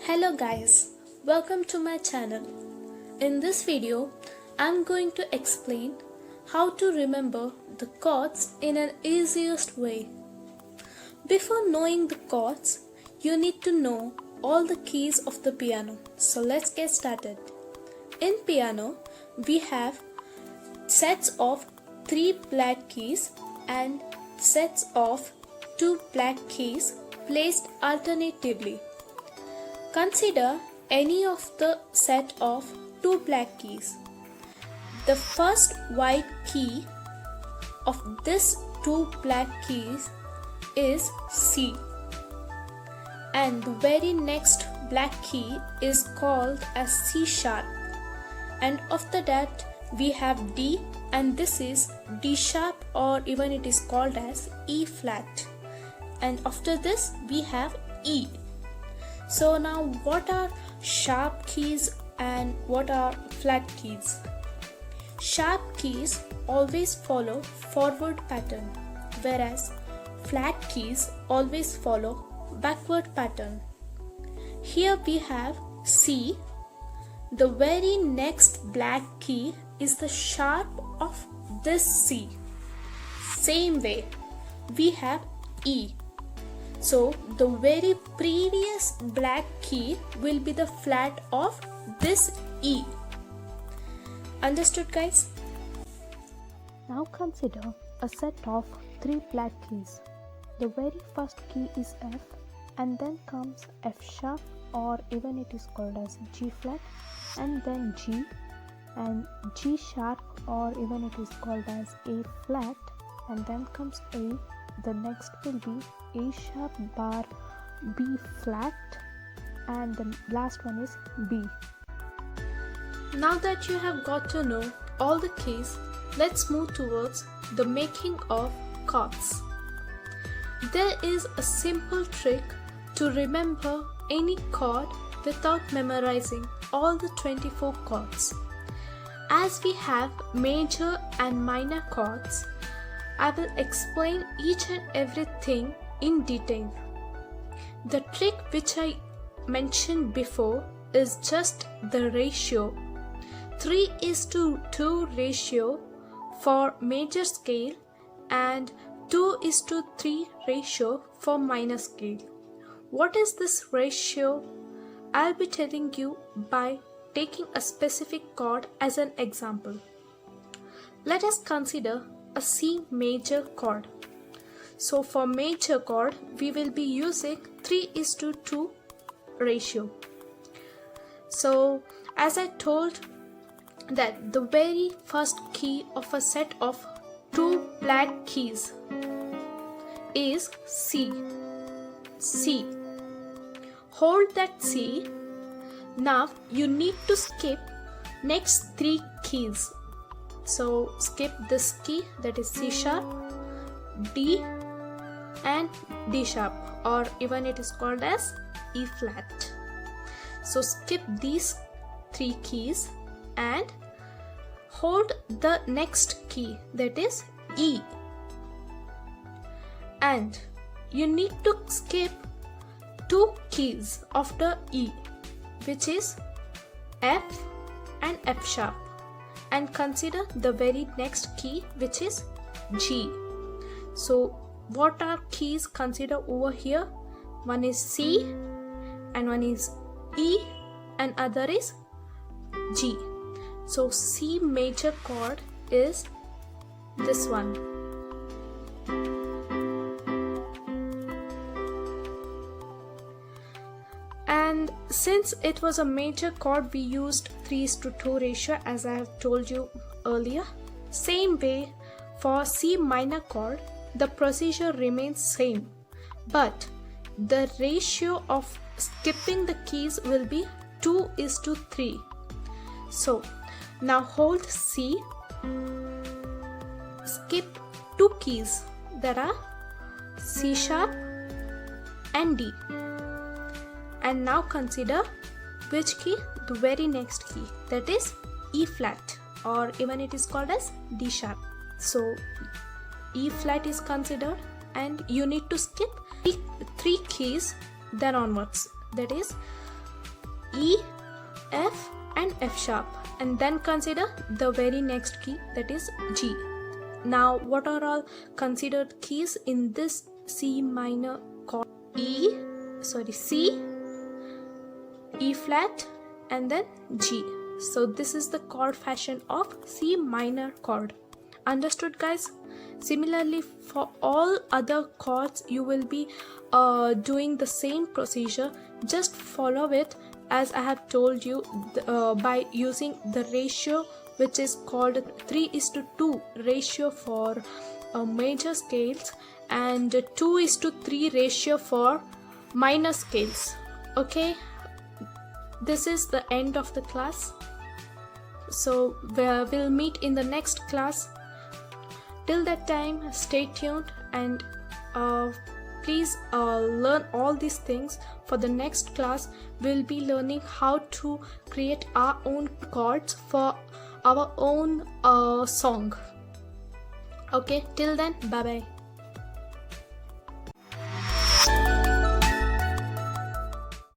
Hello guys, welcome to my channel. In this video, I'm going to explain how to remember the chords in an easiest way. Before knowing the chords, you need to know all the keys of the piano. So let's get started. In piano, we have sets of 3 black keys and sets of 2 black keys placed alternatively. Consider any of the set of 2 black keys. The first white key of this 2 black keys is C, and the very next black key is called as C sharp, and after that we have D, and this is D sharp, or even it is called as E flat, and after this we have E. So now what are sharp keys and what are flat keys? Sharp keys always follow forward pattern, whereas flat keys always follow backward pattern. Here we have C. The very next black key is the sharp of this C. Same way we have E. So the very previous black key will be the flat of this E. Understood, guys? Now consider a set of 3 black keys. The very first key is F, and then comes F sharp, or even it is called as G flat, and then G, and G sharp, or even it is called as A flat, and then comes A. The next will be A sharp bar B flat, and the last one is B. Now that you have got to know all the keys, let's move towards the making of chords. There is a simple trick to remember any chord without memorizing all the 24 chords. As we have major and minor chords, I will explain each and everything in detail. The trick which I mentioned before is just the ratio. 3:2 ratio for major scale and 2:3 ratio for minor scale. What is this ratio? I'll be telling you by taking a specific chord as an example. Let us consider a C major chord. So for major chord, we will be using 3:2 ratio. So as I told that the very first key of a set of 2 black keys is C. C. Hold that C. Now you need to skip next 3 keys. So skip this key, that is C sharp, D and D sharp, or even it is called as E flat. So skip these 3 keys and hold the next key, that is E. And you need to skip 2 keys after E, which is F and F sharp, and consider the very next key, which is G. So what are keys consider over here? One is C and one is E and other is G. So C major chord is this one. And since it was a major chord, we used 3:2 ratio, as I have told you earlier. Same way for C minor chord, the procedure remains same, but the ratio of skipping the keys will be 2:3. So now hold C, skip 2 keys that are C sharp and D. And now consider which key? The very next key, that is E flat, or even it is called as D sharp. So E flat is considered, and you need to skip 3 keys then onwards, that is E, F and F sharp, and then consider the very next key, that is G. Now what are all considered keys in this C minor chord? C, E flat and then G. So this is the chord fashion of C minor chord. Understood, guys? Similarly, for all other chords you will be doing the same procedure. Just follow it as I have told you by using the ratio, which is called 3:2 ratio for major scales and 2:3 ratio for minor scales. Okay, this is the end of the class. So we'll meet in the next class. Till that time, stay tuned and please learn all these things. For the next class, we'll be learning how to create our own chords for our own song. Okay, till then, bye bye.